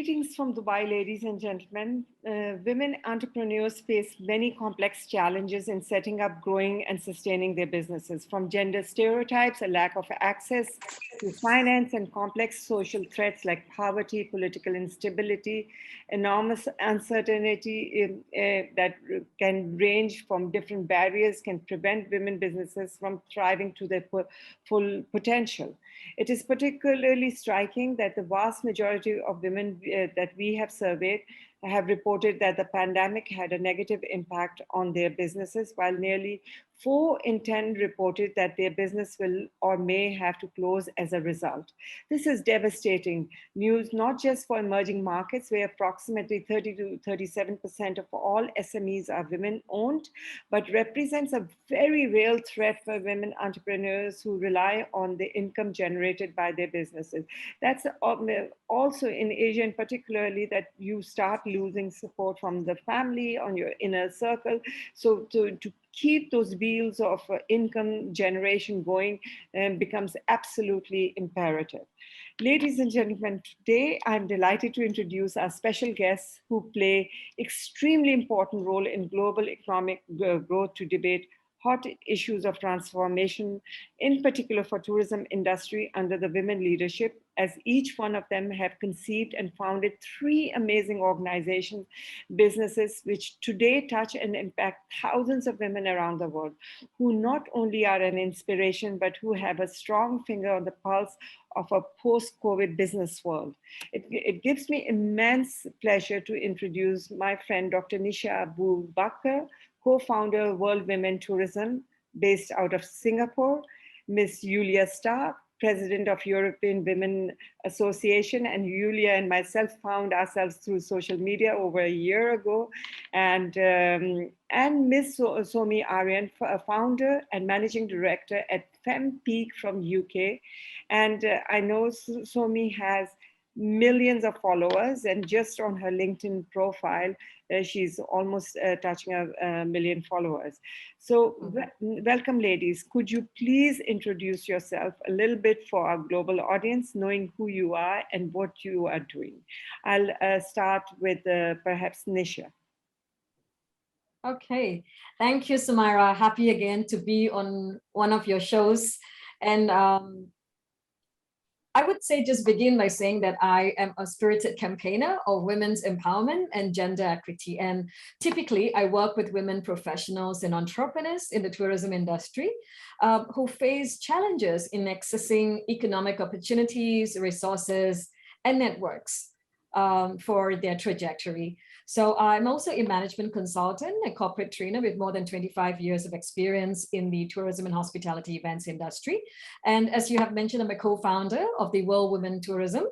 Greetings from Dubai, ladies and gentlemen. Women entrepreneurs face many complex challenges in setting up, growing, and sustaining their businesses, from gender stereotypes, a lack of access to finance, and complex social threats like poverty, political instability, enormous uncertainty that can range from different barriers, can prevent women businesses from thriving to their full potential. It is particularly striking that the vast majority of women that we have surveyed have reported that the pandemic had a negative impact on their businesses, while nearly 4 in 10 reported that their business will or may have to close as a result. This is devastating news, not just for emerging markets, where approximately 30 to 37% of all SMEs are women-owned, but represents a very real threat for women entrepreneurs who rely on the income generated by their businesses. That's also in Asia, in particularly, that you start losing support from the family, on your inner circle. So to keep those wheels of income generation going becomes absolutely imperative. Ladies and gentlemen, today I'm delighted to introduce our special guests who play extremely important role in global economic growth to debate hot issues of transformation, in particular for tourism industry under the women leadership, as each one of them have conceived and founded 3 amazing organizations, businesses, which today touch and impact thousands of women around the world, who not only are an inspiration, but who have a strong finger on the pulse of a post-COVID business world. It gives me immense pleasure to introduce my friend, Dr. Nisha Abu Bakr, co-founder of World Women Tourism, based out of Singapore, Miss Julia Stark, president of European Women Association, and Julia and myself found ourselves through social media over a year ago, and Miss Somi Aryan, founder and managing director at FemPeak from UK. And I know Somi has millions of followers, and just on her LinkedIn profile, she's almost touching a million followers. So welcome, ladies. Could you please introduce yourself a little bit for our global audience, knowing who you are and what you are doing? I'll start with perhaps Nisha. Okay, thank you, Sumaira. Happy again to be on one of your shows. And I would say just begin by saying that I am a spirited campaigner of women's empowerment and gender equity. And typically I work with women professionals and entrepreneurs in the tourism industry who face challenges in accessing economic opportunities, resources, and networks for their trajectory. So I'm also a management consultant, a corporate trainer with more than 25 years of experience in the tourism and hospitality events industry. And as you have mentioned, I'm a co-founder of the World Women Tourism,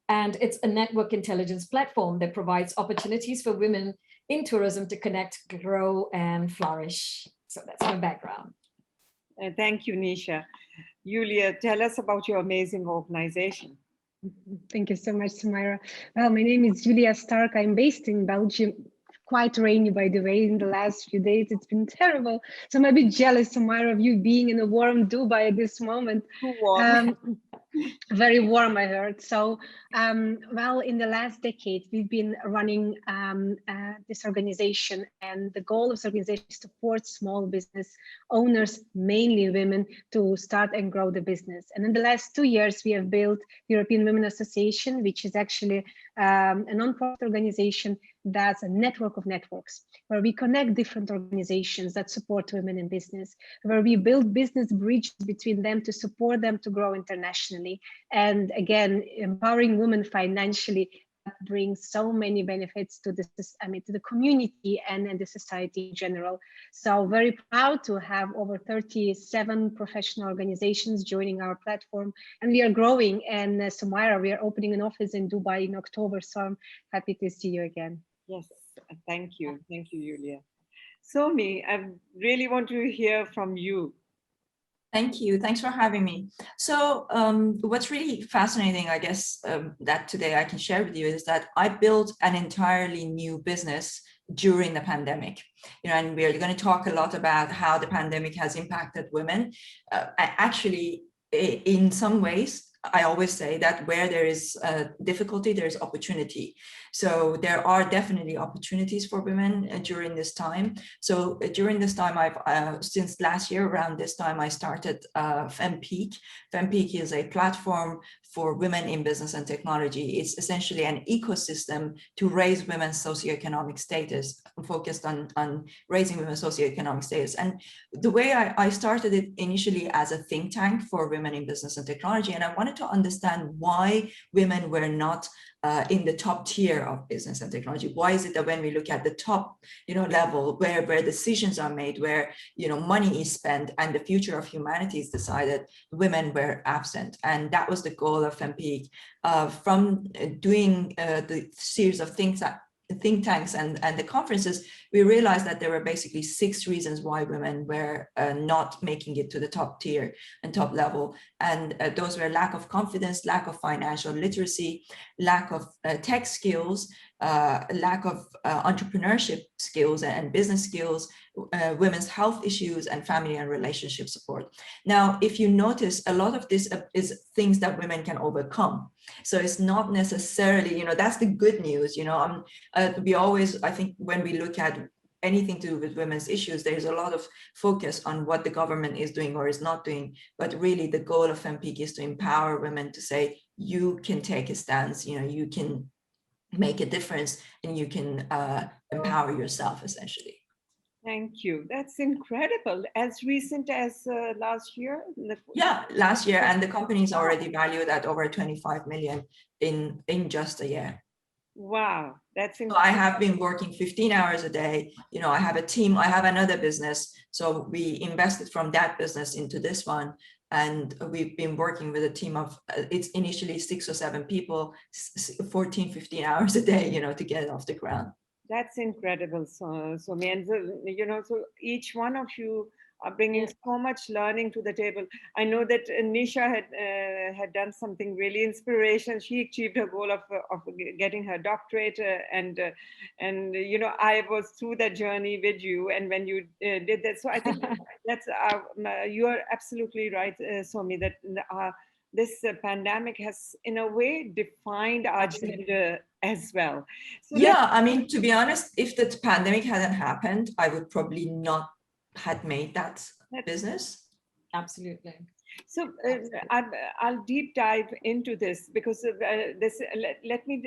and it's a network intelligence platform that provides opportunities for women in tourism to connect, grow, and flourish. So that's my background. Thank you, Nisha. Julia, tell us about your amazing organization. Thank you so much, Sumaira. Well, my name is Julia Stark. I'm based in Belgium. Quite rainy, by the way, in the last few days. It's been terrible. So I'm a bit jealous, Sumaira, of you being in a warm Dubai at this moment. Warm. Very warm, I heard. So, well, in the last decade, we've been running this organization, and the goal of this organization is to support small business owners, mainly women, to start and grow the business. And in the last 2 years, we have built European Women Association, which is actually a non-profit organization that's a network of networks, where we connect different organizations that support women in business, where we build business bridges between them to support them to grow internationally. And again, empowering women financially brings so many benefits to the community and the society in general. So very proud to have over 37 professional organizations joining our platform, and we are growing. And Sumaira, we are opening an office in Dubai in October, so I'm happy to see you again. Yes, thank you, Julia. Somi, I really want to hear from you. Thank you. Thanks for having me. So what's really fascinating, I guess, that today I can share with you is that I built an entirely new business during the pandemic. And we're going to talk a lot about how the pandemic has impacted women. Actually, in some ways, I always say that where there is difficulty, there's opportunity. So there are definitely opportunities for women during this time. So during this time, since last year around this time, I started FemPeak. FemPeak is a platform for women in business and technology. It's essentially an ecosystem to raise women's socioeconomic status, focused on raising women's socioeconomic status. And the way I started it initially as a think tank for women in business and technology, and I wanted to understand why women were not in the top tier of business and technology. Why is it that when we look at the top, level where decisions are made, where money is spent and the future of humanity is decided, women were absent? And that was the goal of FemPeak. From doing the series of think tanks and the conferences, we realized that there were basically 6 reasons why women were not making it to the top tier and top level. And those were lack of confidence, lack of financial literacy, lack of tech skills, lack of entrepreneurship skills and business skills, women's health issues, and family and relationship support. Now, if you notice, a lot of this is things that women can overcome. So it's not necessarily, that's the good news. We always, I think, when we look at anything to do with women's issues, there's a lot of focus on what the government is doing or is not doing. But really, the goal of FemPeak is to empower women to say, you can take a stance, you can make a difference, and you can empower yourself, essentially. Thank you. That's incredible. As recent as last year? Yeah, last year. And the company is already valued at over 25 million in just a year. Wow, that's incredible. So I have been working 15 hours a day. I have a team. I have another business. So we invested from that business into this one. And we've been working with a team of, it's initially 6 or 7 people, 14, 15 hours a day, to get it off the ground. That's incredible, so and so each one of you are bringing so much learning to the table. I know that Nisha had done something really inspirational. She achieved her goal of getting her doctorate, and I was through that journey with you, and when you did that, so I think that's you are absolutely right, Somi, that this pandemic has, in a way, defined our gender as well. So yeah, I mean, to be honest, if the pandemic hadn't happened, I would probably not had made that business. Absolutely. So I'll deep dive into this, because let me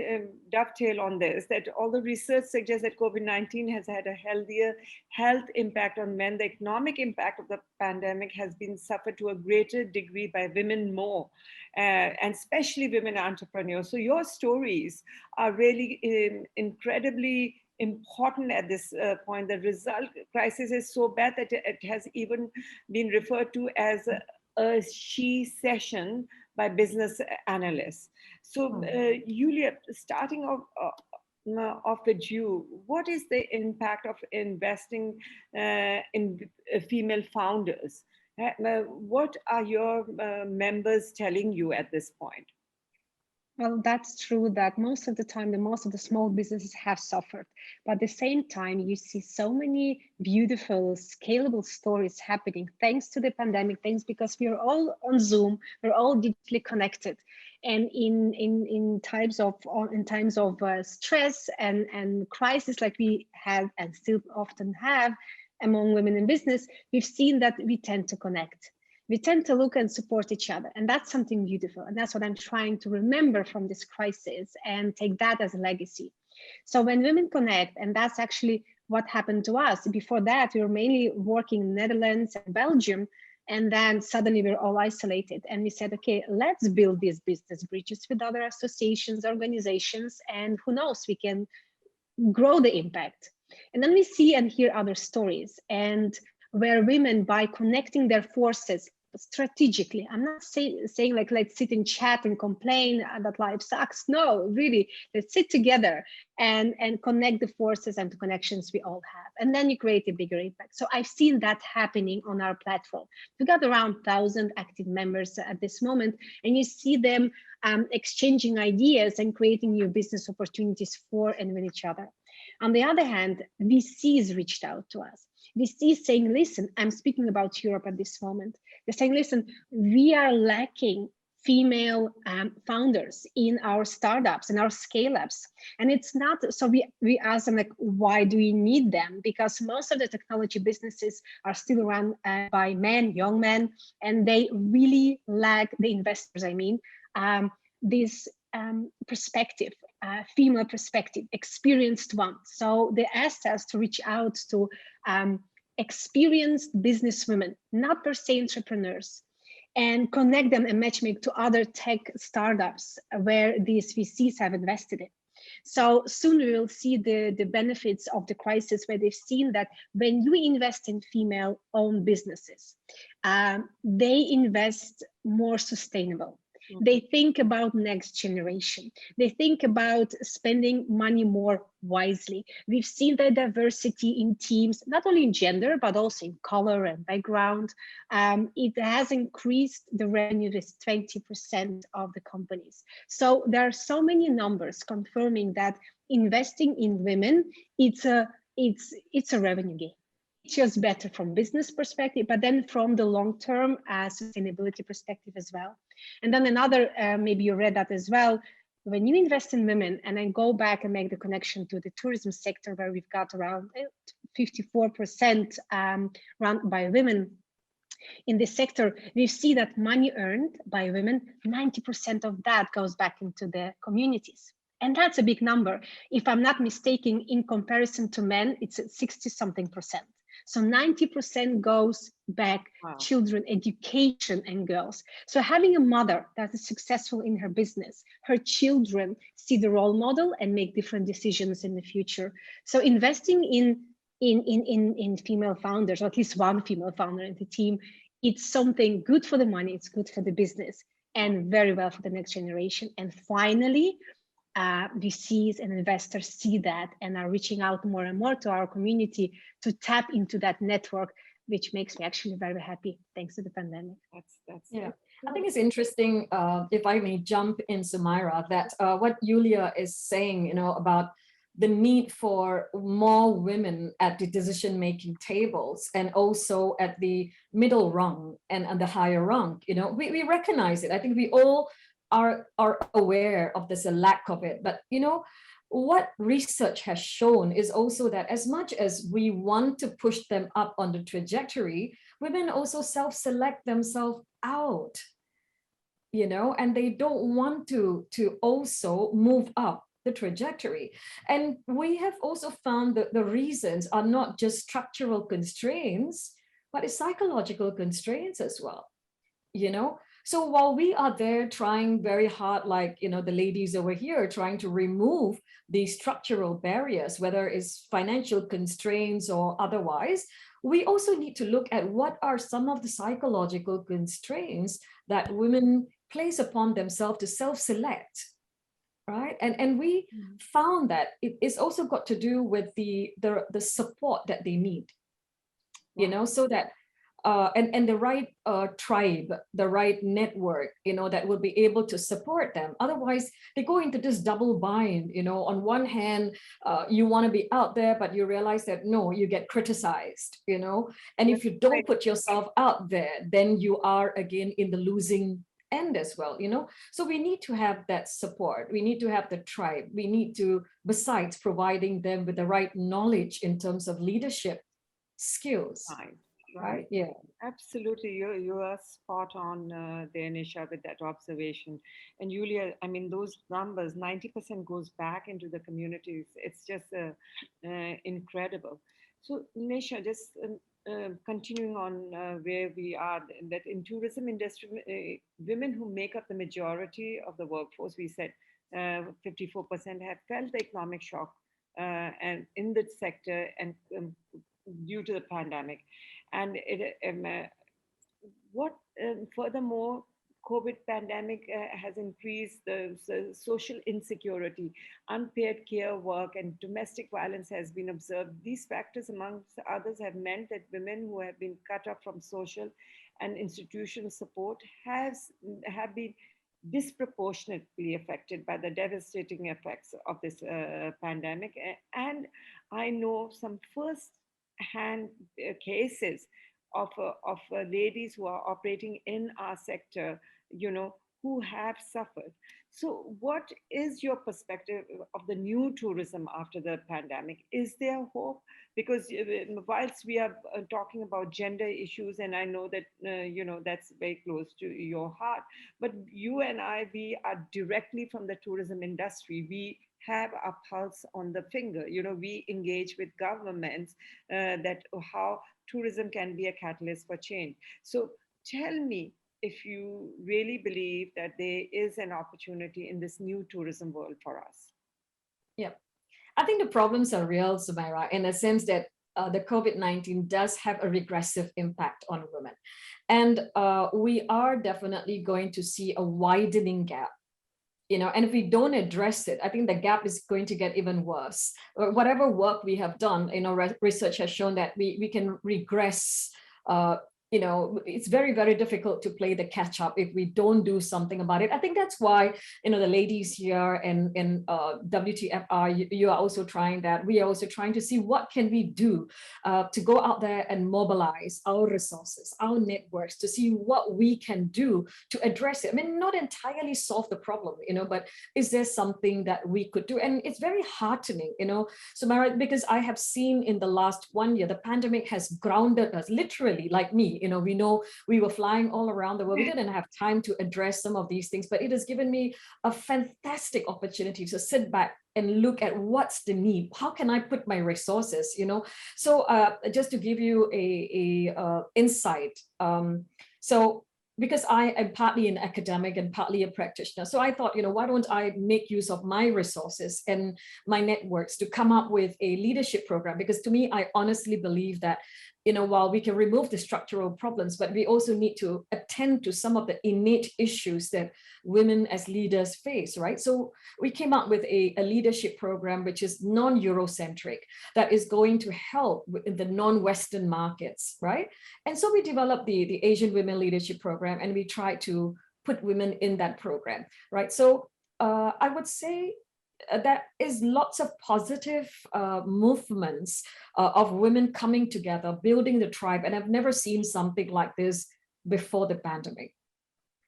dovetail on this, that all the research suggests that COVID-19 has had a healthier health impact on men. The economic impact of the pandemic has been suffered to a greater degree by women more, and especially women entrepreneurs. So your stories are really incredibly important at this point. The result crisis is so bad that it has even been referred to as a she session by business analysts. So Julia, starting off with you, what is the impact of investing in female founders? What are your members telling you at this point? Well, that's true that most of the time, most of the small businesses have suffered. But at the same time, you see so many beautiful, scalable stories happening thanks to the pandemic, thanks because we are all on Zoom, we're all digitally connected. And in times of stress and crisis like we have and still often have among women in business, we've seen that we tend to connect. We tend to look and support each other. And that's something beautiful. And that's what I'm trying to remember from this crisis and take that as a legacy. So when women connect, and that's actually what happened to us. Before that, we were mainly working in Netherlands and Belgium. And then suddenly we're all isolated. And we said, okay, let's build these business bridges with other associations, organizations, and who knows, we can grow the impact. And then we see and hear other stories, and where women, by connecting their forces strategically, I'm not saying like let's sit and chat and complain that life sucks. No, really, let's sit together and connect the forces and the connections we all have, and then you create a bigger impact. So I've seen that happening on our platform. We got around 1,000 active members at this moment, and you see them exchanging ideas and creating new business opportunities for and with each other. On the other hand, VCs reached out to us. VCs saying, listen, I'm speaking about Europe at this moment. They're saying, listen, we are lacking female founders in our startups and our scale-ups. And it's not, so we ask them like, why do we need them? Because most of the technology businesses are still run by men, young men, and they really lack the investors, this perspective, female perspective, experienced one. So they asked us to reach out to experienced businesswomen, not per se entrepreneurs, and connect them and matchmake to other tech startups where these VCs have invested in. So soon we will see the benefits of the crisis, where they've seen that when you invest in female-owned businesses, they invest more sustainable. They think about next generation. They think about spending money more wisely. We've seen the diversity in teams, not only in gender, but also in color and background. It has increased the revenue with 20% of the companies. So there are so many numbers confirming that investing in women, it's a revenue game. It's just better from business perspective, but then from the long-term sustainability perspective as well. And then another, maybe you read that as well, when you invest in women, and then go back and make the connection to the tourism sector, where we've got around 54% run by women in this sector, we see that money earned by women, 90% of that goes back into the communities. And that's a big number. If I'm not mistaken, in comparison to men, it's at 60-something%. So 90% goes back, wow. Children, education, and girls. So having a mother that is successful in her business, her children see the role model and make different decisions in the future. So investing in female founders, or at least one female founder in the team, it's something good for the money, it's good for the business, and very well for the next generation. And finally, VCs and investors see that and are reaching out more and more to our community to tap into that network, which makes me actually very happy thanks to the pandemic. Yeah, I think it's interesting, if I may jump in, Sumaira, that what Julia is saying, about the need for more women at the decision-making tables, and also at the middle rung and the higher rung. We recognize it. I think we all are aware of this lack of it. But what research has shown is also that as much as we want to push them up on the trajectory, women also self-select themselves out, and they don't want to also move up the trajectory. And we have also found that the reasons are not just structural constraints, but it's psychological constraints as well, So while we are there trying very hard, like, the ladies over here, trying to remove these structural barriers, whether it's financial constraints or otherwise, we also need to look at what are some of the psychological constraints that women place upon themselves to self-select, right? And we found that it's also got to do with the support that they need, so that and the right tribe, the right network, that will be able to support them. Otherwise, they go into this double bind. On one hand, you want to be out there, but you realize that no, you get criticized. And if you don't put yourself out there, then you are again in the losing end as well. So we need to have that support. We need to have the tribe. We need to, besides providing them with the right knowledge in terms of leadership skills. Right. Yeah, absolutely. You are spot on there, Nisha, with that observation. And Julia, those numbers, 90% goes back into the communities. It's just incredible. So Nisha, just continuing on where we are, that in tourism industry, women who make up the majority of the workforce, we said 54% have felt the economic shock and in the sector and due to the pandemic. And furthermore, COVID pandemic has increased the social insecurity, unpaid care work, and domestic violence has been observed. These factors, amongst others, have meant that women who have been cut off from social and institutional support have been disproportionately affected by the devastating effects of this pandemic. And I know some first-hand cases of ladies who are operating in our sector, who have suffered. So, what is your perspective of the new tourism after the pandemic? Is there hope? Because whilst we are talking about gender issues, and I know that that's very close to your heart, but you and I, we are directly from the tourism industry. We have a pulse on the finger. We engage with governments that how tourism can be a catalyst for change. So tell me, if you really believe that there is an opportunity in this new tourism world for us. Yeah, I think the problems are real, Sumaira, in the sense that the COVID-19 does have a regressive impact on women. And we are definitely going to see a widening gap. And if we don't address it, I think the gap is going to get even worse. Whatever work we have done, research has shown that we can regress. It's very, very difficult to play the catch up if we don't do something about it. I think that's why, the ladies here and WTFR, you are also trying that. We are also trying to see what can we do to go out there and mobilize our resources, our networks, to see what we can do to address it. I mean, not entirely solve the problem, but is there something that we could do? And it's very heartening, Samara, because I have seen in the last 1 year, the pandemic has grounded us, literally, like me. We know we were flying all around the world. We didn't have time to address some of these things, but it has given me a fantastic opportunity to sit back and look at what's the need. How can I put my resources, So just to give you a insight. So because I am partly an academic and partly a practitioner. So I thought, why don't I make use of my resources and my networks to come up with a leadership program? Because to me, I honestly believe that, while we can remove the structural problems, but we also need to attend to some of the innate issues that women as leaders face, right? So we came up with a leadership program, which is non-Eurocentric, that is going to help in the non-Western markets, right? And so we developed the Asian Women Leadership Program, and we tried to put women in that program, right? So I would say that is lots of positive movements of women coming together, building the tribe. And I've never seen something like this before the pandemic.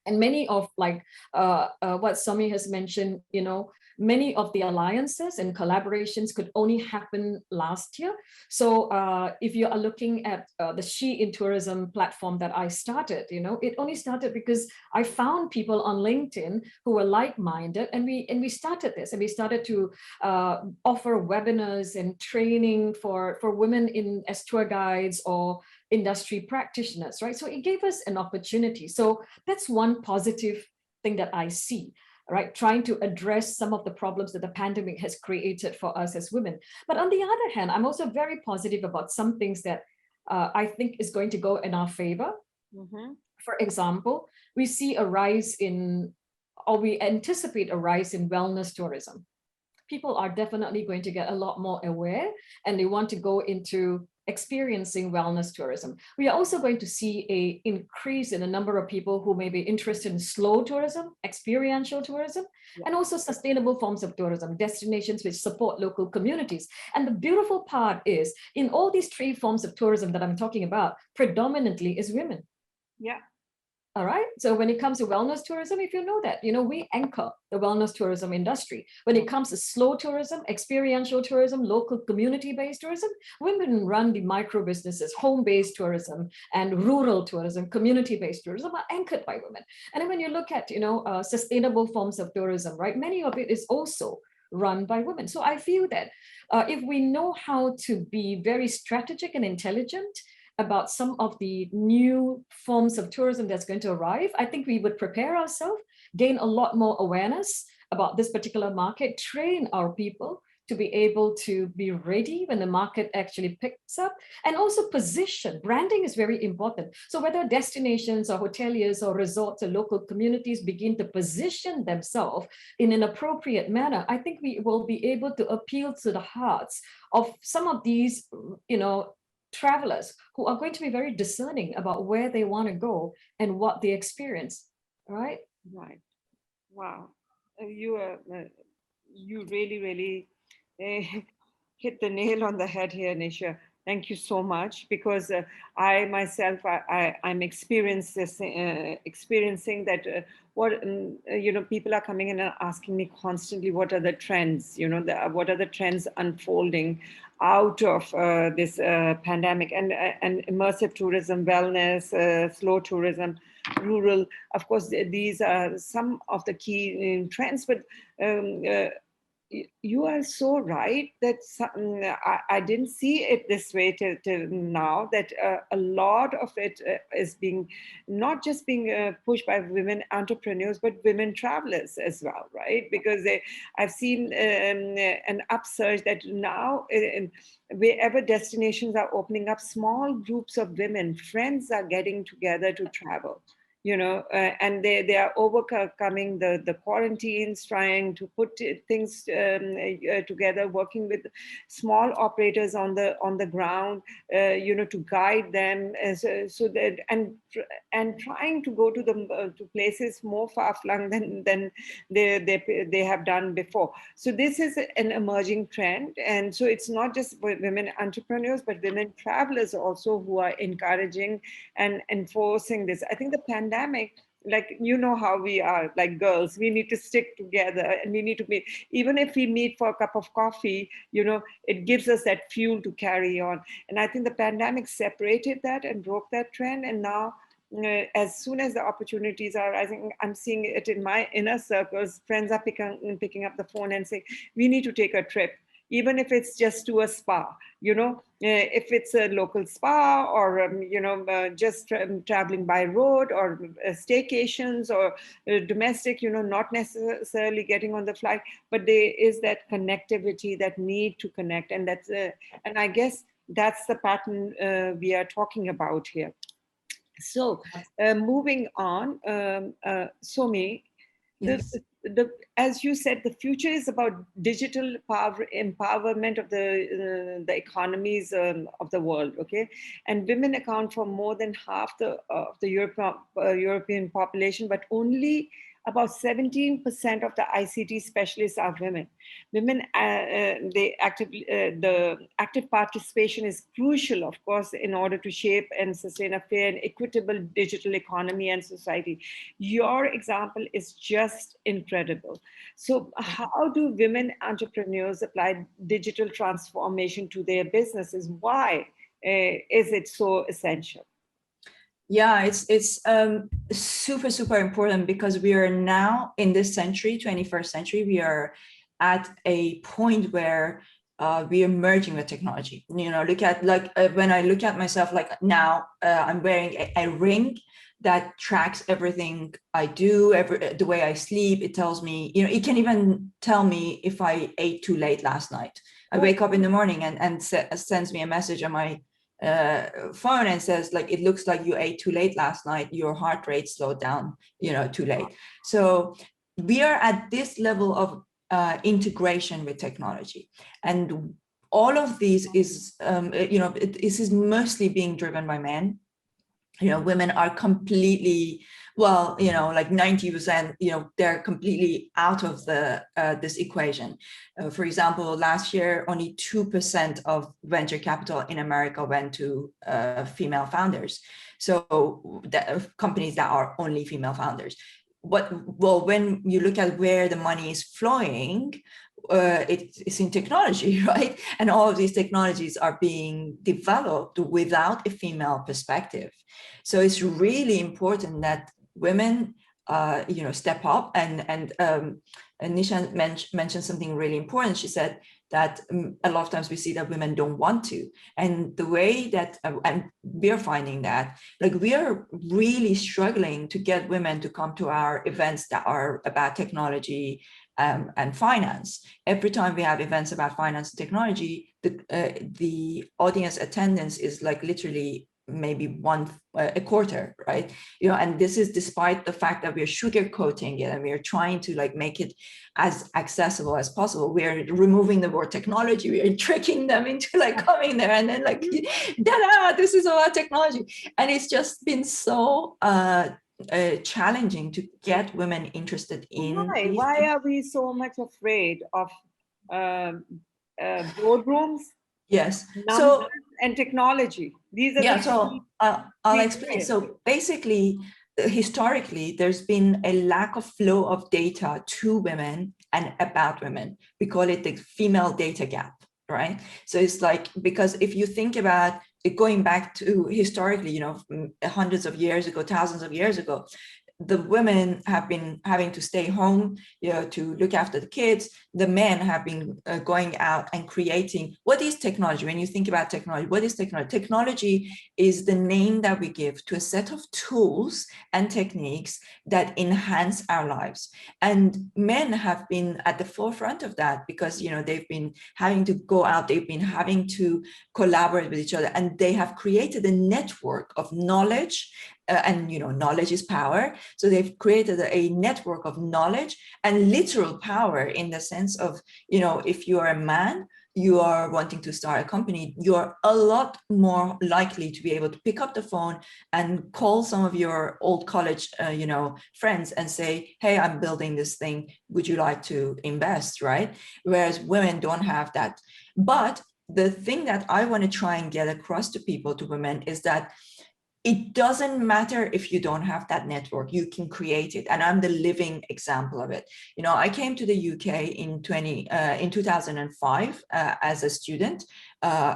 And many of what Sami has mentioned, many of the alliances and collaborations could only happen last year. So if you are looking at the She in Tourism platform that I started, it only started because I found people on LinkedIn who were like-minded, and we started this, and we started to offer webinars and training for women as tour guides or industry practitioners, right? So it gave us an opportunity. So that's one positive thing that I see, right? Trying to address some of the problems that the pandemic has created for us as women. But on the other hand, I'm also very positive about some things that I think is going to go in our favor. Mm-hmm. For example, we see a rise we anticipate a rise in wellness tourism. People are definitely going to get a lot more aware, and they want to go into experiencing wellness tourism. We are also going to see an increase in the number of people who may be interested in slow tourism, experiential tourism, and also sustainable forms of tourism, destinations which support local communities. And the beautiful part is, in all these three forms of tourism that I'm talking about, predominantly is women. Yeah. All right. So when it comes to wellness tourism, if you know that, we anchor the wellness tourism industry. When it comes to slow tourism, experiential tourism, local community-based tourism, women run the micro businesses. Home-based tourism and rural tourism, community-based tourism are anchored by women. And then when you look at, sustainable forms of tourism, right, many of it is also run by women. So I feel that if we know how to be very strategic and intelligent about some of the new forms of tourism that's going to arrive, I think we would prepare ourselves, gain a lot more awareness about this particular market, train our people to be able to be ready when the market actually picks up, and also position. Branding is very important. So whether destinations or hoteliers or resorts or local communities begin to position themselves in an appropriate manner, I think we will be able to appeal to the hearts of some of these, travelers who are going to be very discerning about where they want to go and what they experience. Right. Wow. You really hit the nail on the head here, Nisha. Thank you so much, because I myself, I'm experiencing that people are coming in and asking me constantly, what are the trends, what are the trends unfolding out of this pandemic, and immersive tourism, wellness, slow tourism, rural. Of course, these are some of the key trends, but you are so right that I didn't see it this way till now, that a lot of it is being not just being pushed by women entrepreneurs, but women travelers as well, right? Because I've seen an upsurge that now wherever destinations are opening up, small groups of women, friends are getting together to travel, and they are overcoming the quarantines, trying to put things together, working with small operators on the ground, to guide them, so that, and trying to go to the to places more far flung than they have done before. So this is an emerging trend, and so it's not just women entrepreneurs, but women travelers also who are encouraging and enforcing this. I think the pandemic, like, how we are, like girls, we need to stick together, and we need to meet, even if we meet for a cup of coffee, it gives us that fuel to carry on. And I think the pandemic separated that and broke that trend. And now, as soon as the opportunities are rising, I'm seeing it in my inner circles. Friends are picking up the phone and saying, we need to take a trip, even if it's just to a spa, if it's a local spa, or just traveling by road, or staycations, or domestic, not necessarily getting on the flight, but there is that connectivity, that need to connect. And that's and I guess that's the pattern we are talking about here. So moving on, Somi, Yes. as you said, the future is about digital empowerment of the economies of the world. Okay, and women account for more than half of the European population, but only about 17% of the ICT specialists are women. The active participation is crucial, of course, in order to shape and sustain a fair and equitable digital economy and society. Your example is just incredible. So how do women entrepreneurs apply digital transformation to their businesses? Why is it so essential? Yeah, it's super important, because we are now in this century, 21st century, we are at a point where we are merging with technology. Look at, like, when I look at myself, like now I'm wearing a ring that tracks everything I do, the way I sleep. It tells me, it can even tell me if I ate too late last night. I wake up in the morning and sends me a message on my phone and says, like, it looks like you ate too late last night, your heart rate slowed down, too late. So we are at this level of integration with technology, and all of these is this is mostly being driven by men. Women are completely, well, like 90%, they're completely out of the this equation. For example, last year, only 2% of venture capital in America went to female founders. So companies that are only female founders. When you look at where the money is flowing, it's in technology, right? And all of these technologies are being developed without a female perspective. So it's really important that women, step up. And Nisha mentioned something really important. She said that a lot of times we see that women don't want to. And the way that, and we're finding that, like, we are really struggling to get women to come to our events that are about technology and finance. Every time we have events about finance and technology, the audience attendance is like literally maybe a quarter, right? And this is despite the fact that we're sugarcoating it and we're trying to like make it as accessible as possible. We're removing the word technology, we are tricking them into like coming there and then like, this is about technology. And it's just been so challenging to get women interested in. Why are we so much afraid of boardrooms, Yes. numbers So and technology. These are yeah, the so I'll explain. So basically, historically, there's been a lack of flow of data to women and about women. We call it the female data gap, right? So it's like, because if you think about it, going back to historically, hundreds of years ago, thousands of years ago, the women have been having to stay home, to look after the kids. The men have been going out and creating. What is technology? When you think about technology, what is technology? Technology is the name that we give to a set of tools and techniques that enhance our lives. And men have been at the forefront of that because, they've been having to go out, they've been having to collaborate with each other, and they have created a network of knowledge. And knowledge is power. So they've created a network of knowledge and literal power, in the sense of, if you are a man, you are wanting to start a company, you're a lot more likely to be able to pick up the phone and call some of your old college, friends and say, hey, I'm building this thing. Would you like to invest, right? Whereas women don't have that. But the thing that I want to try and get across to people, to women, is that it doesn't matter if you don't have that network, you can create it. And I'm the living example of it. I came to the UK in 2005 as a student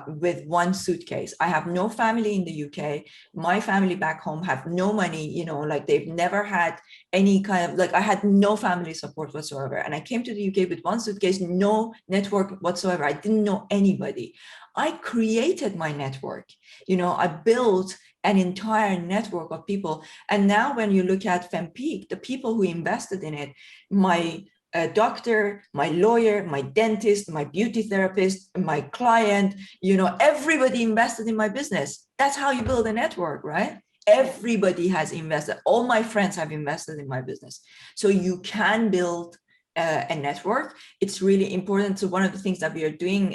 with one suitcase. I have no family in the UK. My family back home have no money, like they've never had any kind of, I had no family support whatsoever. And I came to the UK with one suitcase, no network whatsoever. I didn't know anybody. I created my network. I built an entire network of people. And now when you look at FemPeak, the people who invested in it, my doctor, my lawyer, my dentist, my beauty therapist, my client, everybody invested in my business. That's how you build a network, right? Everybody has invested. All my friends have invested in my business. So you can build a network. It's really important. So one of the things that we are doing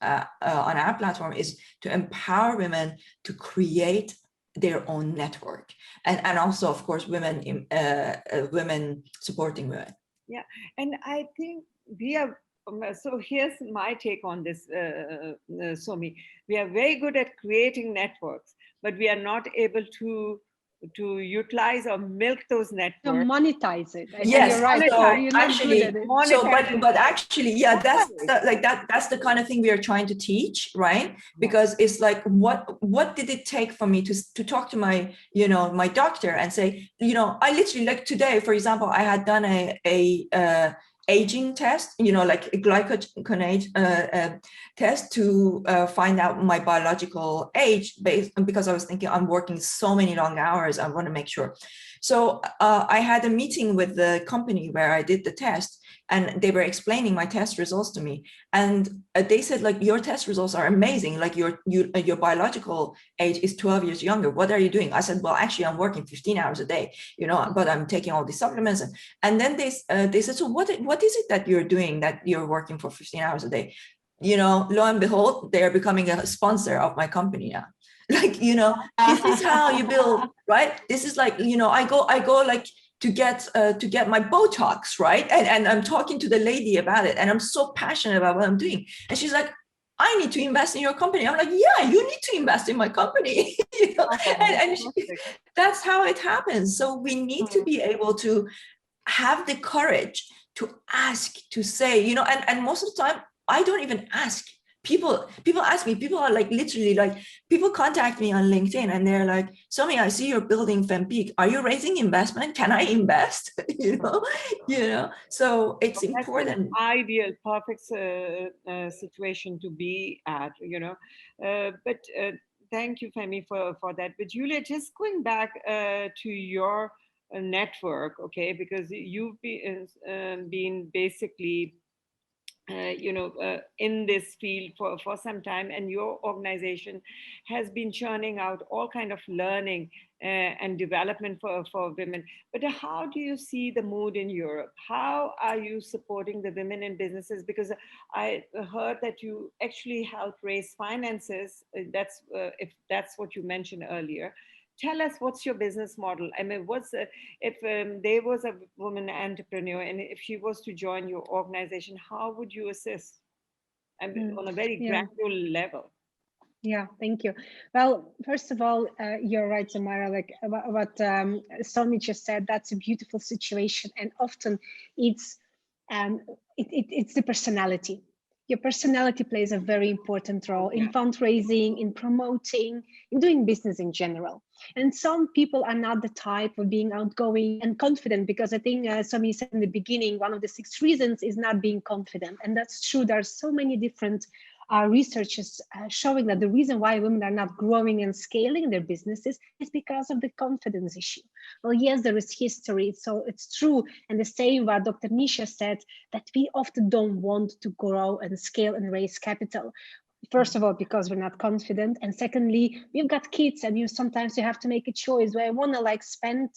on our platform is to empower women to create their own network, and also, of course, women supporting women. Yeah, and I think we are. So here's my take on this, Somi. We are very good at creating networks, but we are not able to utilize or milk those networks. To monetize it. Yes, you're right. So you're not actually, good at it. but actually, yeah, that's the kind of thing we are trying to teach, right? Because it's like, what did it take for me to talk to my, my doctor and say, I literally, like today, for example, I had done a aging test, like a glycogenate test to find out my biological age, because I was thinking I'm working so many long hours, I want to make sure. So I had a meeting with the company where I did the test, and they were explaining my test results to me. And they said, like, your test results are amazing. Like your biological age is 12 years younger. What are you doing? I said, well, actually, I'm working 15 hours a day, but I'm taking all these supplements. And then they said, so what is it that you're doing that you're working for 15 hours a day? Lo and behold, they are becoming a sponsor of my company now. Like, this is how you build, right? This is like, I go like to get my Botox, right? And I'm talking to the lady about it, and I'm so passionate about what I'm doing. And she's like, I need to invest in your company. I'm like, yeah, you need to invest in my company. And that's how it happens. So we need to be able to have the courage to ask, to say, and most of the time, I don't even ask. People ask me, people are like, literally, like, people contact me on LinkedIn and they're like, Somi, I see you're building FemPeak. Are you raising investment? Can I invest? So it's important. Ideal, perfect situation to be at, but thank you, Femi, for that. But Julia, just going back to your network, okay, because you've been basically in this field for some time, and your organization has been churning out all kind of learning and development for women. But how do you see the mood in Europe? How are you supporting the women in businesses? Because I heard that you actually help raise finances. That's if that's what you mentioned earlier. Tell us, what's your business model? I mean, if there was a woman entrepreneur and if she was to join your organization, how would you assist? and on a very Yeah. granular level. Yeah, thank you. Well, first of all, you're right, Samara, like what Somi just said, that's a beautiful situation. And often it's um, it's the personality. Your personality plays a very important role in fundraising, in promoting, in doing business in general. And some people are not the type of being outgoing and confident, because I think Somi said in the beginning, one of the 6 reasons is not being confident. And that's true. There are so many different research is showing that the reason why women are not growing and scaling their businesses is because of the confidence issue. Well, yes, there is history, so it's true. And the same what Dr. Nisha said, that we often don't want to grow and scale and raise capital. First of all, because we're not confident, and secondly, we've got kids, and sometimes you have to make a choice. Do I want to like spend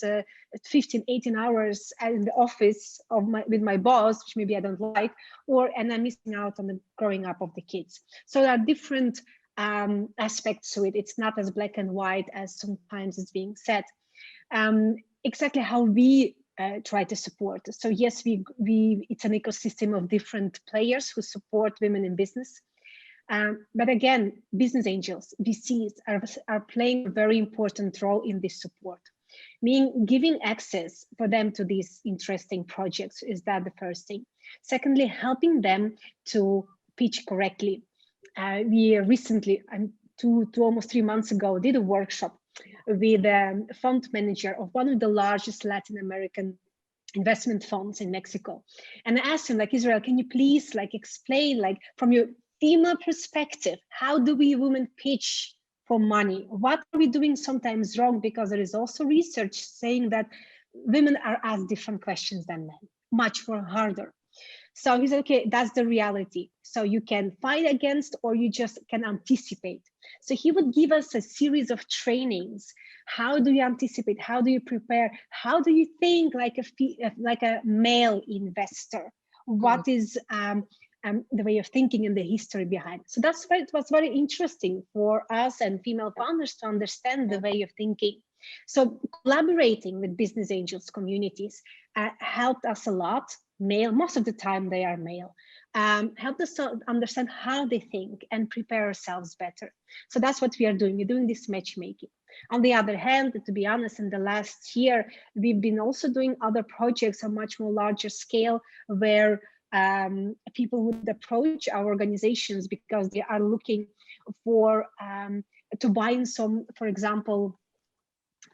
15, 18 hours in the office with my boss, which maybe I don't like, and I'm missing out on the growing up of the kids. So there are different aspects to it. It's not as black and white as sometimes it's being said. Exactly how we try to support. So yes, it's an ecosystem of different players who support women in business. But again, business angels, VCs are playing a very important role in this support. Meaning giving access for them to these interesting projects, is that the first thing. Secondly, helping them to pitch correctly. We recently, two almost 3 months ago, did a workshop with a fund manager of one of the largest Latin American investment funds in Mexico. And I asked him, like, Israel, can you please like explain, like from your female perspective, how do we women pitch for money? What are we doing sometimes wrong? Because there is also research saying that women are asked different questions than men, much more harder. So he said, okay, that's the reality. So you can fight against, or you just can anticipate. So he would give us a series of trainings. How do you anticipate? How do you prepare? How do you think like a male investor? What is the way of thinking and the history behind it? So that's why it was very interesting for us and female founders to understand the way of thinking. So collaborating with business angels communities helped us a lot. Male, most of the time they are male, helped us to understand how they think and prepare ourselves better. So that's what we are doing. We're doing this matchmaking. On the other hand, to be honest, in the last year, we've been also doing other projects on much more larger scale, where people would approach our organizations because they are looking for to buy in some, for example,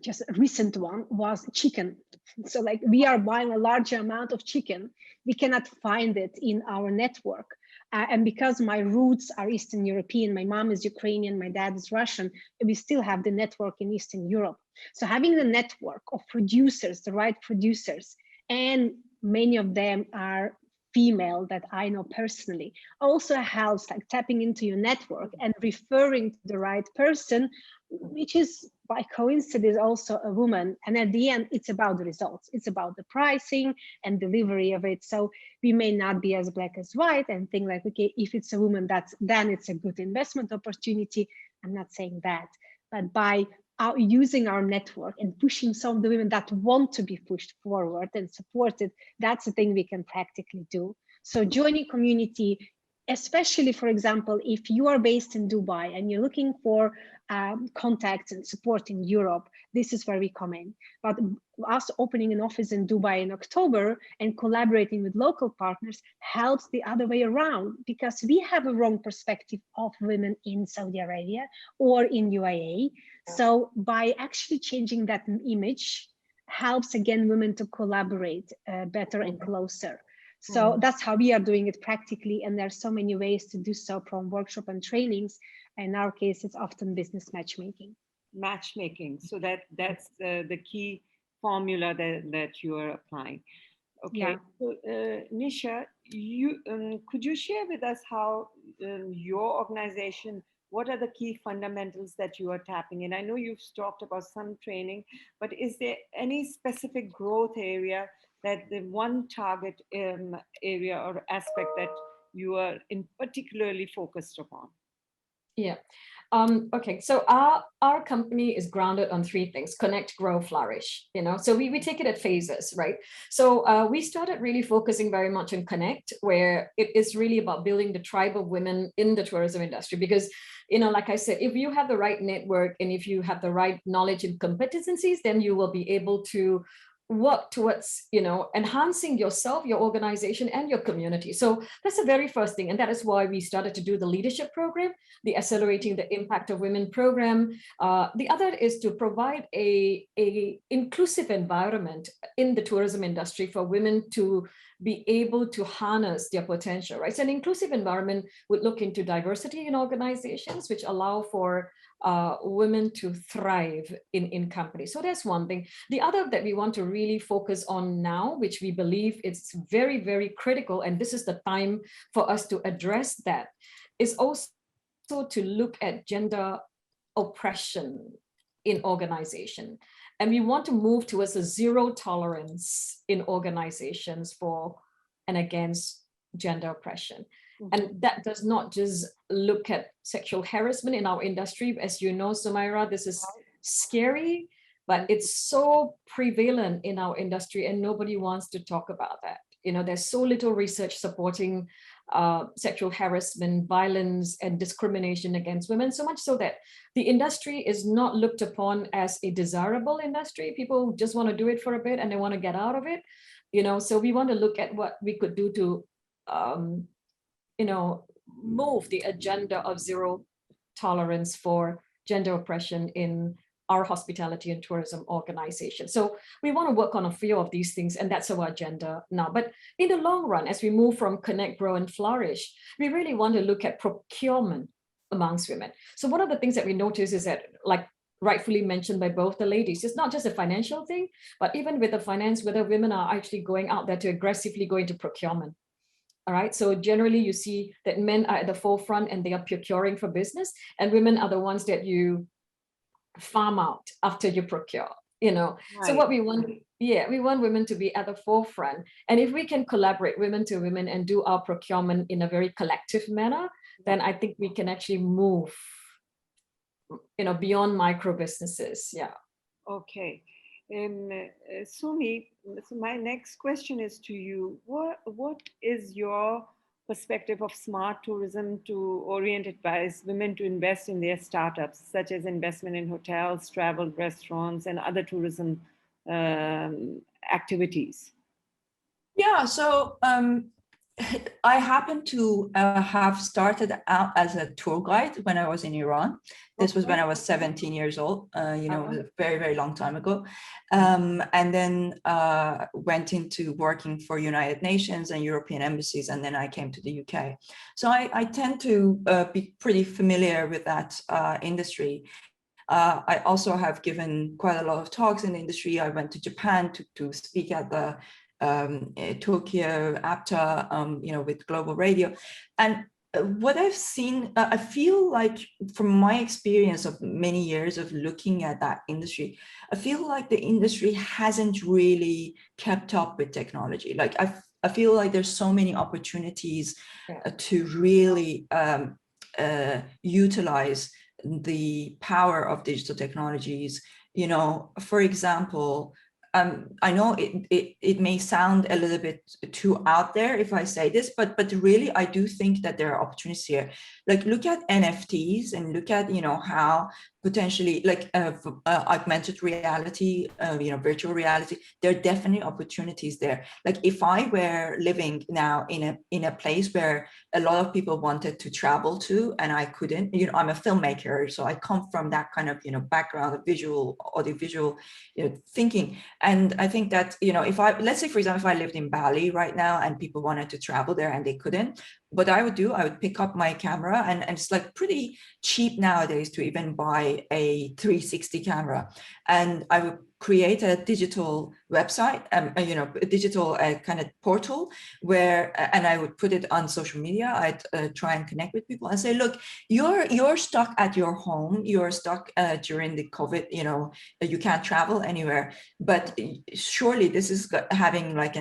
just a recent one was chicken. So like we are buying a large amount of chicken. We cannot find it in our network. And because my roots are Eastern European, my mom is Ukrainian, my dad is Russian, we still have the network in Eastern Europe. So having the network of producers, the right producers, and many of them are female that I know personally, also helps, like tapping into your network and referring to the right person, which is by coincidence also a woman. And at the end, it's about the results. It's about the pricing and delivery of it. So we may not be as black as white and think like, okay, if it's a woman, then it's a good investment opportunity. I'm not saying that, but by using our network and pushing some of the women that want to be pushed forward and supported, that's the thing we can practically do. So joining community, especially, for example, if you are based in Dubai and you're looking for contacts and support in Europe, this is where we come in. But us opening an office in Dubai in October and collaborating with local partners helps the other way around, because we have a wrong perspective of women in Saudi Arabia or in UAE. So by actually changing that image helps, again, women to collaborate better and closer. So that's how we are doing it practically. And there are so many ways to do so, from workshop and trainings. In our case, it's often business matchmaking. Matchmaking. So that's the key formula that you are applying. Okay. Yeah. So Nisha, you could you share with us how your organization, what are the key fundamentals that you are tapping in? I know you've talked about some training, but is there any specific growth area, that the one target area or aspect that you are in particularly focused upon? Yeah. Okay, so our company is grounded on three things: connect, grow, flourish. So we take it at phases, right? So we started really focusing very much on connect, where it is really about building the tribe of women in the tourism industry. Because, like I said, if you have the right network and if you have the right knowledge and competencies, then you will be able to work towards enhancing yourself, your organization, and your community. So that's the very first thing, and that is why we started to do the leadership program, the Accelerating the Impact of Women program. The other is to provide a inclusive environment in the tourism industry for women to be able to harness their potential, right? So an inclusive environment would look into diversity in organizations, which allow for women to thrive in companies. So that's one thing. The other that we want to really focus on now, which we believe is very, very critical, and this is the time for us to address that, is also to look at gender oppression in organization. And we want to move towards a zero tolerance in organizations for and against gender oppression. And that does not just look at sexual harassment in our industry. As you know, Sumaira, this is scary, but it's so prevalent in our industry and nobody wants to talk about that. There's so little research supporting sexual harassment, violence, and discrimination against women, so much so that the industry is not looked upon as a desirable industry. People just want to do it for a bit and they want to get out of it. So we want to look at what we could do to move the agenda of zero tolerance for gender oppression in our hospitality and tourism organization. So we want to work on a few of these things, and that's our agenda now. But in the long run, as we move from connect, grow, and flourish, we really want to look at procurement amongst women. So one of the things that we notice is that, like rightfully mentioned by both the ladies, it's not just a financial thing, but even with the finance, whether women are actually going out there to aggressively go into procurement. All right. So generally you see that men are at the forefront and they are procuring for business, and women are the ones that you farm out after you procure, Right. So what we want, we want women to be at the forefront. And if we can collaborate women to women and do our procurement in a very collective manner, then I think we can actually move, beyond micro businesses. Yeah. Okay. Sumi, so my next question is to you. What is your perspective of smart tourism to orient advise women to invest in their startups, such as investment in hotels, travel, restaurants, and other tourism activities? Yeah, so I happen to have started out as a tour guide when I was in Iran. This was when I was 17 years old, it was a very, very long time ago. And then went into working for United Nations and European embassies, and then I came to the UK. So I tend to be pretty familiar with that industry. I also have given quite a lot of talks in the industry. I went to Japan to speak at the Tokyo APTA, with Global Radio. And what I've seen, I feel like from my experience of many years of looking at that industry, I feel like the industry hasn't really kept up with technology. Like I feel like there's so many opportunities to really utilize the power of digital technologies. For example, I know it may sound a little bit too out there if I say this, but really I do think that there are opportunities here. Like look at NFTs and look at how potentially like augmented reality, virtual reality. There are definitely opportunities there. Like if I were living now in a place where a lot of people wanted to travel to and I couldn't, I'm a filmmaker, so I come from that kind of background of visual, audiovisual thinking. And I think that if let's say for example, if I lived in Bali right now and people wanted to travel there and they couldn't, what I would do, I would pick up my camera, and it's like pretty cheap nowadays to even buy a 360 camera, and I would create a digital website, a digital kind of portal where, and I would put it on social media. I'd try and connect with people and say, look, you're stuck at your home. You're stuck during the COVID, you can't travel anywhere, but surely this is having like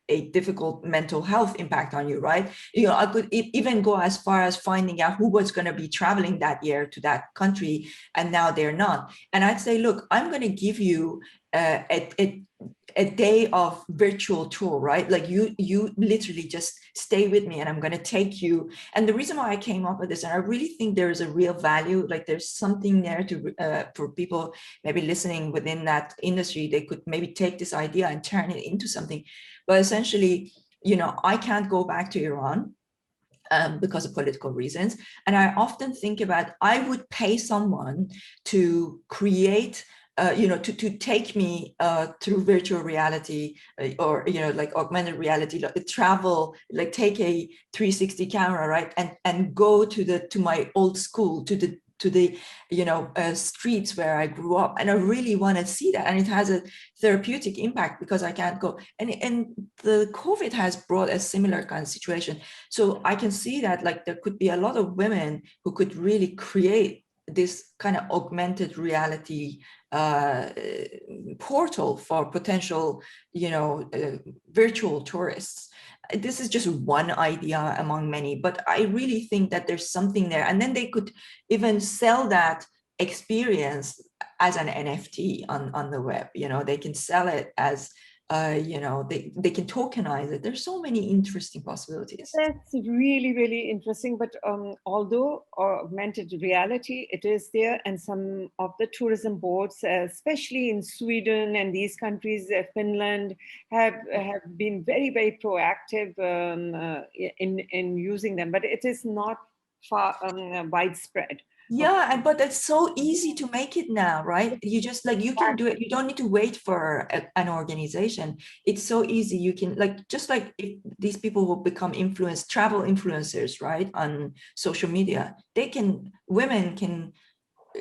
a difficult mental health impact on you, right? I could even go as far as finding out who was going to be traveling that year to that country, and now they're not. And I'd say, look, I'm going to give you a day of virtual tour, right? Like you literally just stay with me, and I'm going to take you. And the reason why I came up with this, and I really think there is a real value, like there's something there to for people maybe listening within that industry, they could maybe take this idea and turn it into something. But essentially, I can't go back to Iran because of political reasons. And I often think about, I would pay someone to create, to take me through virtual reality or, like augmented reality, like travel, like take a 360 camera, right? And go to my old school, to the streets where I grew up, and I really want to see that. And it has a therapeutic impact because I can't go. And the COVID has brought a similar kind of situation. So I can see that like there could be a lot of women who could really create this kind of augmented reality portal for potential, virtual tourists. This is just one idea among many, but I really think that there's something there. And then they could even sell that experience as an NFT on the web. They can sell it as, they can tokenize it. There's so many interesting possibilities. That's really, really interesting. But although augmented reality, it is there, and some of the tourism boards, especially in Sweden and these countries, Finland, have been very, very proactive in using them. But it is not far widespread. Yeah, but it's so easy to make it now, right? You just like, you can do it. You don't need to wait for an organization. It's so easy. You can just like if these people will become travel influencers, right? On social media, women can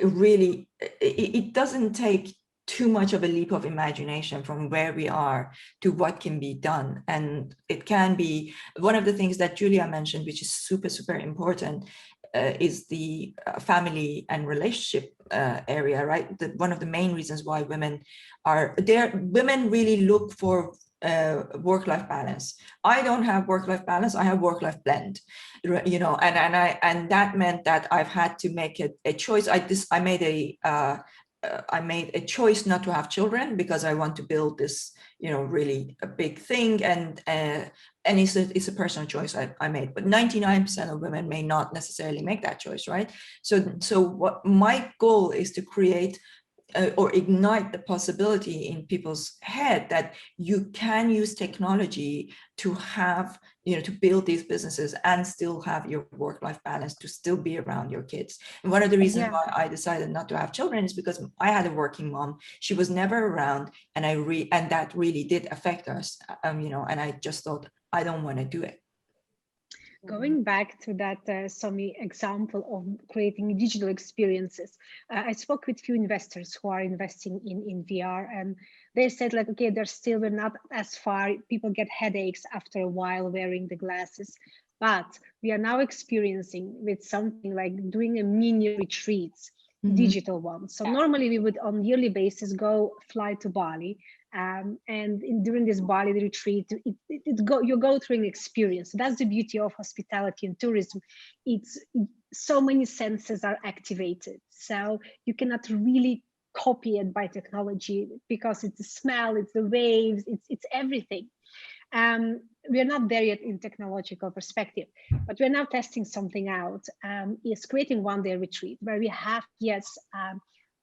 really, it doesn't take too much of a leap of imagination from where we are to what can be done. And it can be one of the things that Julia mentioned, which is super, super important, is the family and relationship area, right? One of the main reasons why women really look for work-life balance. I don't have work-life balance. I have work-life blend, and that meant that I've had to make a choice. I made a choice not to have children because I want to build this, really a big thing, and it's a personal choice I made. But 99% of women may not necessarily make that choice, right? So what my goal is to create or ignite the possibility in people's head that you can use technology to have, to build these businesses and still have your work-life balance, to still be around your kids. And one of the reasons why I decided not to have children is because I had a working mom. She was never around, and and that really did affect us, and I just thought, I don't want to do it. Going back to that Somi example of creating digital experiences, I spoke with few investors who are investing in VR, and they said like, okay, we're not as far. People get headaches after a while wearing the glasses, but we are now experiencing with something like doing a mini retreats, digital ones. So normally we would on yearly basis fly to Bali. During this Bali retreat, you go through an experience. So that's the beauty of hospitality and tourism. It's so many senses are activated. So you cannot really copy it by technology because it's the smell, it's the waves, it's everything. We are not there yet in technological perspective, but we're now testing something out. Is creating one-day retreat where we have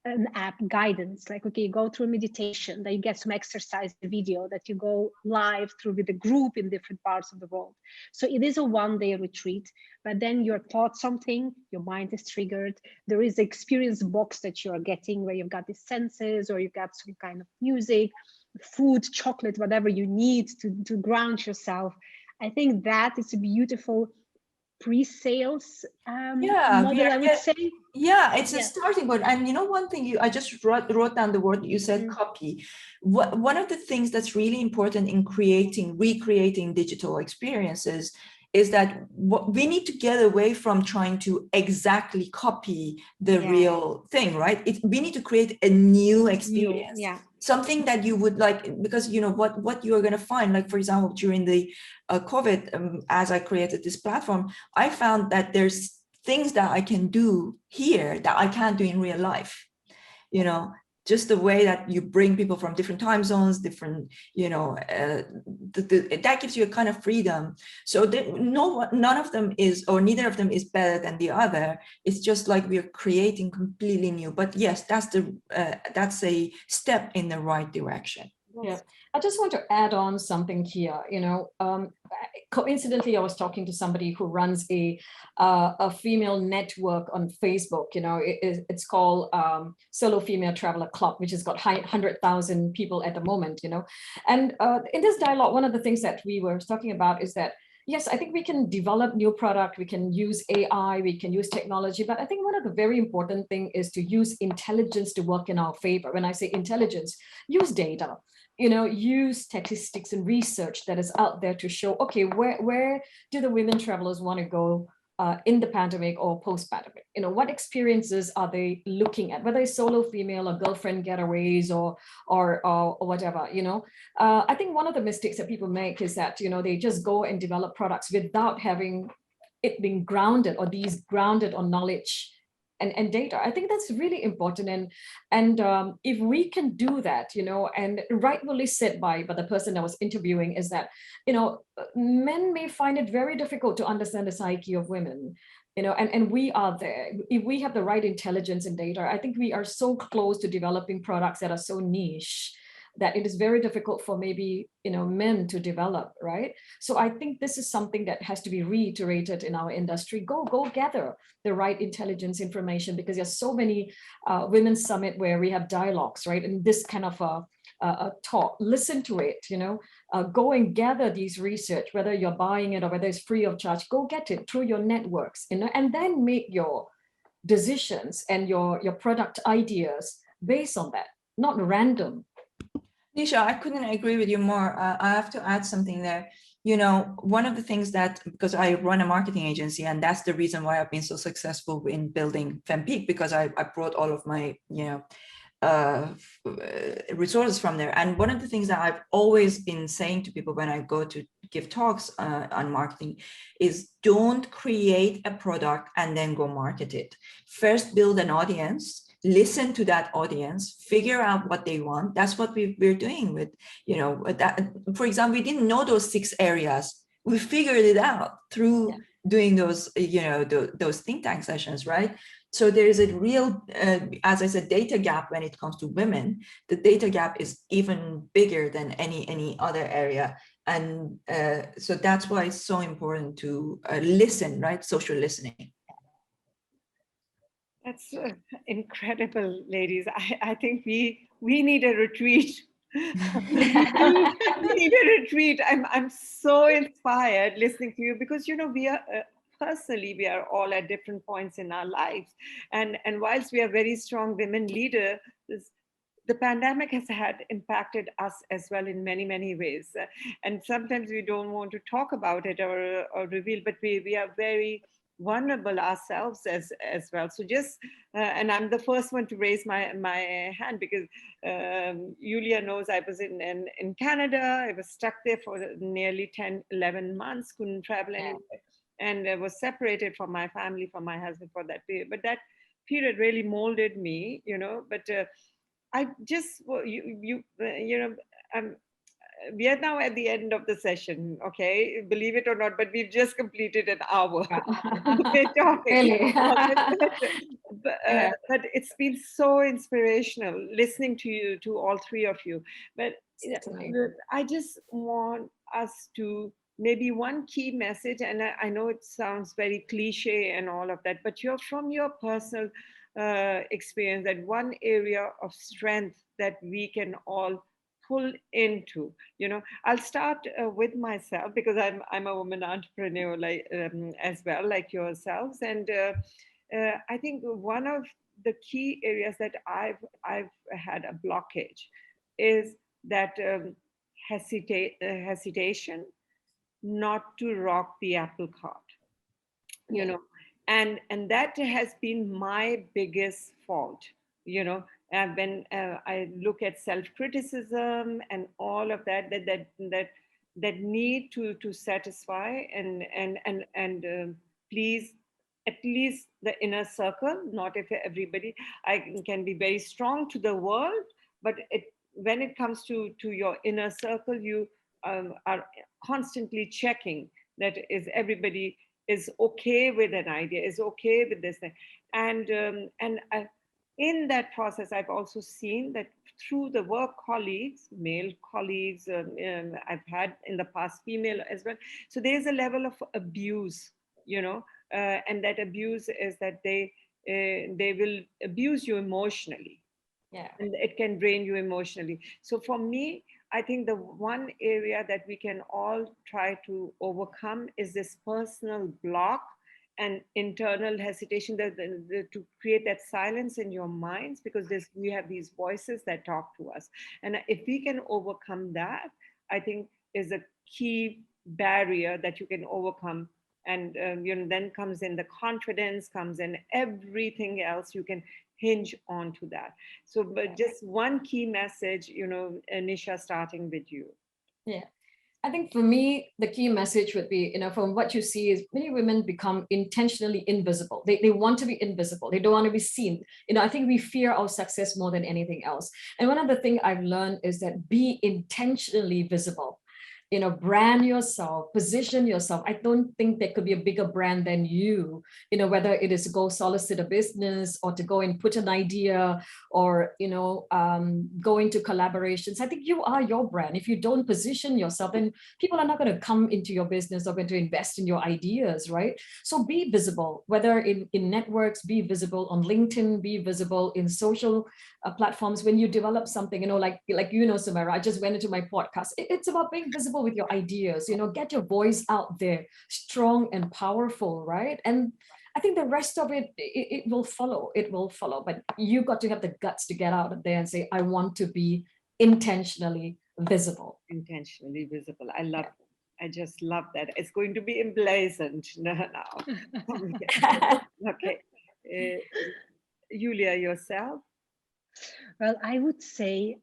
an app guidance, like, okay, you go through meditation, that you get some exercise video, that you go live through with a group in different parts of the world. So it is a one-day retreat, but then you're taught something, your mind is triggered. There is an experience box that you're getting where you've got the senses, or you've got some kind of music, food, chocolate, whatever you need to ground yourself. I think that is a beautiful pre-sales Yeah, model, I would say. Yeah, it's a Yeah. starting point. And you know, one thing I just wrote down the word you said, copy. One of the things that's really important in recreating digital experiences is that we need to get away from trying to exactly copy the real thing, right? We need to create a new experience. Something that you would like, because you know what you are going to find, like for example, during the COVID, as I created this platform, I found that there's things that I can do here that I can't do in real life. You know, just the way that you bring people from different time zones, different, you know, that gives you a kind of freedom. So none of them is, or neither of them is better than the other. It's just like we're creating completely new. But yes, that's a step in the right direction. Yeah, I just want to add on something here. You know, coincidentally, I was talking to somebody who runs a female network on Facebook. You know, it's called Solo Female Traveler Club, which has got 100,000 people at the moment. You know, and in this dialogue, one of the things that we were talking about is that, yes, I think we can develop new product, we can use AI, we can use technology, but I think one of the very important thing is to use intelligence to work in our favor. When I say intelligence, use data. You know, use statistics and research that is out there to show, okay, where do the women travelers want to go in the pandemic or post-pandemic? You know, what experiences are they looking at, whether it's solo female or girlfriend getaways or whatever, you know? I think one of the mistakes that people make is that, you know, they just go and develop products without having it being grounded, or these grounded on knowledge and data. I think that's really important. And if we can do that, you know, and rightfully said by the person I was interviewing, is that, you know, men may find it very difficult to understand the psyche of women, you know, and we are there. If we have the right intelligence and data, I think we are so close to developing products that are so niche that it is very difficult for maybe, you know, men to develop, right? So I think this is something that has to be reiterated in our industry. Go gather the right intelligence information, because there's so many women's summit where we have dialogues, right? And this kind of a talk, listen to it, you know, go and gather these research, whether you're buying it or whether it's free of charge, go get it through your networks, you know, and then make your decisions and your product ideas based on that, not random. Nisha, I couldn't agree with you more. I have to add something there. You know, one of the things that, because I run a marketing agency, and that's the reason why I've been so successful in building FemPeak, because I brought all of my, you know, resources from there. And one of the things that I've always been saying to people when I go to give talks on marketing is, don't create a product and then go market it. First, build an audience. Listen to that audience, figure out what they want. That's what we're doing with, you know, that. For example, we didn't know those 6 areas. We figured it out through doing those, you know, those think tank sessions, right? So there is a real, as I said, data gap when it comes to women. The data gap is even bigger than any other area. And so that's why it's so important to listen, right? Social listening. That's incredible, ladies. I think we need a retreat. we need a retreat. I'm so inspired listening to you, because you know, we are personally, we are all at different points in our lives, and whilst we are very strong women leaders, the pandemic has had impacted us as well in many ways, and sometimes we don't want to talk about it or reveal, but we are very vulnerable ourselves as well. So just and I'm the first one to raise my hand, because Yulia knows I was in Canada. I was stuck there for nearly 10-11 months, couldn't travel anywhere, and I was separated from my family, from my husband for that period. But that period really molded me, you know. But I just, you know, we are now at the end of the session, okay? Believe it or not, but we've just completed an hour. We're talking. Really? But it's been so inspirational listening to you, to all 3 of you. But I just want us to, maybe one key message, and I know it sounds very cliche and all of that, but you're from your personal experience, that one area of strength that we can all pull into. I'll start with myself, because I'm a woman entrepreneur, like as well, like yourselves. And I think one of the key areas that I've had a blockage is that hesitation not to rock the apple cart, and that has been my biggest fault. When I look at self-criticism and all of that need to satisfy and please at least the inner circle, not if everybody. I can be very strong to the world, but when it comes to your inner circle, you are constantly checking that is everybody is okay with an idea, is okay with this thing. And in that process, I've also seen that through the work colleagues, male colleagues, I've had in the past female as well. So there's a level of abuse, and that abuse is that they will abuse you emotionally. Yeah. And it can drain you emotionally. So for me, I think the one area that we can all try to overcome is this personal block and internal hesitation, to create that silence in your minds, because we have these voices that talk to us. And if we can overcome that, I think is a key barrier that you can overcome. And then comes in the confidence, comes in everything else. You can hinge onto that. So, but just one key message, Nisha, starting with you. Yeah. I think for me, the key message would be, from what you see is many women become intentionally invisible. They want to be invisible. They don't want to be seen. I think we fear our success more than anything else. And one of the things I've learned is that be intentionally visible. Brand yourself, position yourself. I don't think there could be a bigger brand than you, whether it is to go solicit a business or to go and put an idea or, go into collaborations. I think you are your brand. If you don't position yourself, then people are not going to come into your business or going to invest in your ideas, right? So be visible, whether in networks, be visible on LinkedIn, be visible in social platforms. When you develop something, like Samara, I just went into my podcast. It's about being visible with your ideas, get your voice out there, strong and powerful, right? And I think the rest of it will follow. It will follow, but you got to have the guts to get out there and say, I want to be intentionally visible. Intentionally visible. I just love that. It's going to be emblazoned now. Okay. Julia, yourself? Well, I would say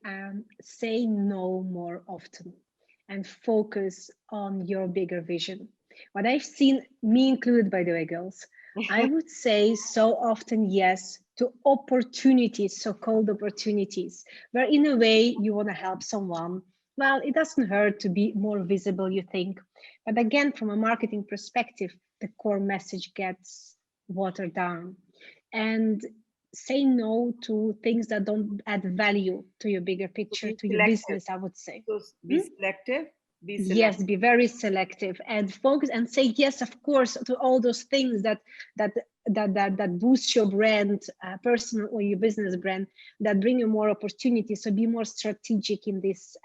no more often and focus on your bigger vision. What I've seen, me included, by the way, girls, I would say so often yes to opportunities, so-called opportunities, where in a way you want to help someone. Well, it doesn't hurt to be more visible, you think. But again, from a marketing perspective, the core message gets watered down. And say no to things that don't add value to your bigger picture, to your business, I would say. So be selective. Yes, be very selective and focus, and say yes, of course, to all those things that boost your brand, personal or your business brand, that bring you more opportunities. So be more strategic in this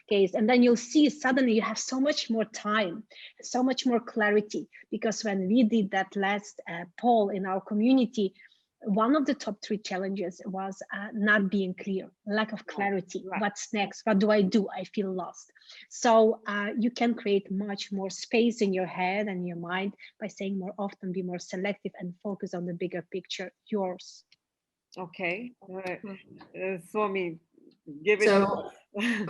case, and then you'll see suddenly you have so much more time, so much more clarity. Because when we did that last poll in our community, one of the top 3 challenges was not being clear, lack of clarity. Right. What's next? What do? I feel lost. So you can create much more space in your head and your mind by saying more often, be more selective, and focus on the bigger picture, yours. Okay. Swami, give it. So,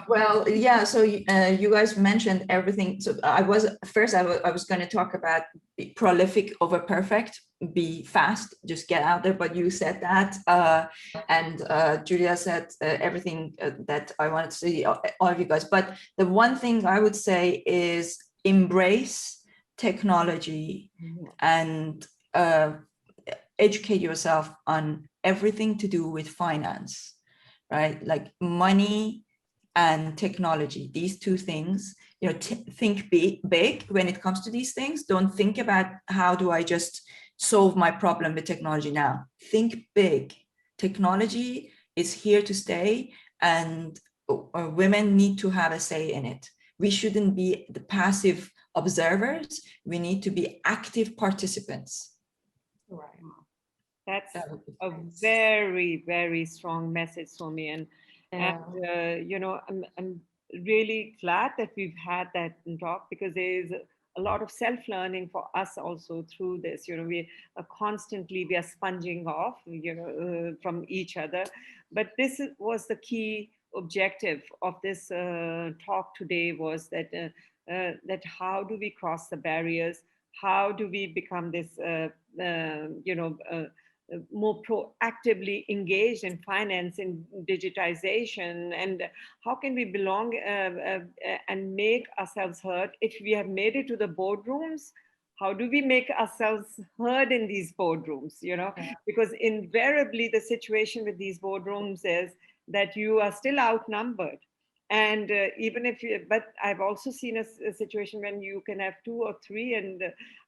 well, yeah. So you guys mentioned everything. So I was going to talk about be prolific over perfect, be fast, just get out there. But you said that, and Julia said everything that I wanted to say, all of you guys. But the one thing I would say is embrace technology and educate yourself on everything to do with finance, right? Like money and technology, these 2 things, think big when it comes to these things. Don't think about how do I just solve my problem with technology now. Think big. Technology is here to stay, and women need to have a say in it. We shouldn't be the passive observers. We need to be active participants. Right. That's That would be a great. very, very strong message, Somi. And you know, I'm really glad that we've had that talk, because there is a lot of self-learning for us also through this. You know, we are constantly, we are sponging off, you know, from each other. But was the key objective of this talk today, was that how do we cross the barriers? How do we become this, you know, more proactively engaged in finance and digitization, and how can we belong and make ourselves heard? If we have made it to the boardrooms, how do we make ourselves heard in these boardrooms, you know? Yeah. Because invariably the situation with these boardrooms is that you are still outnumbered. And even if you, but I've also seen a situation when you can have two or three, and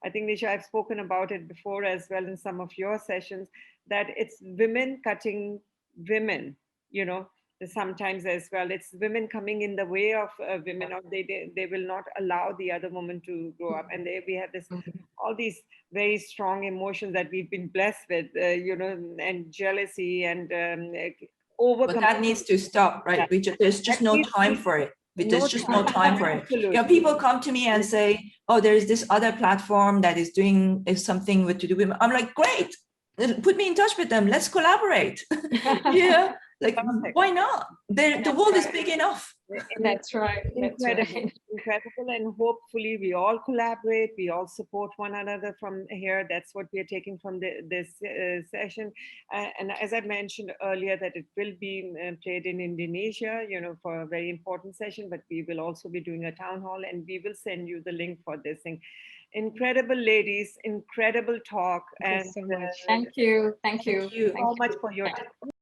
I think, Nisha, I've spoken about it before as well in some of your sessions, that it's women cutting women, you know, sometimes as well. It's women coming in the way of women, or they will not allow the other woman to grow up. And we have this, all these very strong emotions that we've been blessed with, you know, and jealousy and But that needs to stop, right? There's just no time for it. There's just no time for it. You know, people come to me and say, "Oh, there's this other platform that is doing something with to do women." I'm like, "Great, put me in touch with them. Let's collaborate." Yeah, like why not? The world is big enough. That's right. Incredible, incredible. And hopefully we all collaborate, we all support one another from here. That's what we are taking from this session. And as I mentioned earlier, that it will be played in Indonesia, you know, for a very important session, but we will also be doing a town hall, and we will send you the link for this thing. Incredible ladies, incredible talk. Thank you so much. Thank you. Thank you. Thank you so much for your time.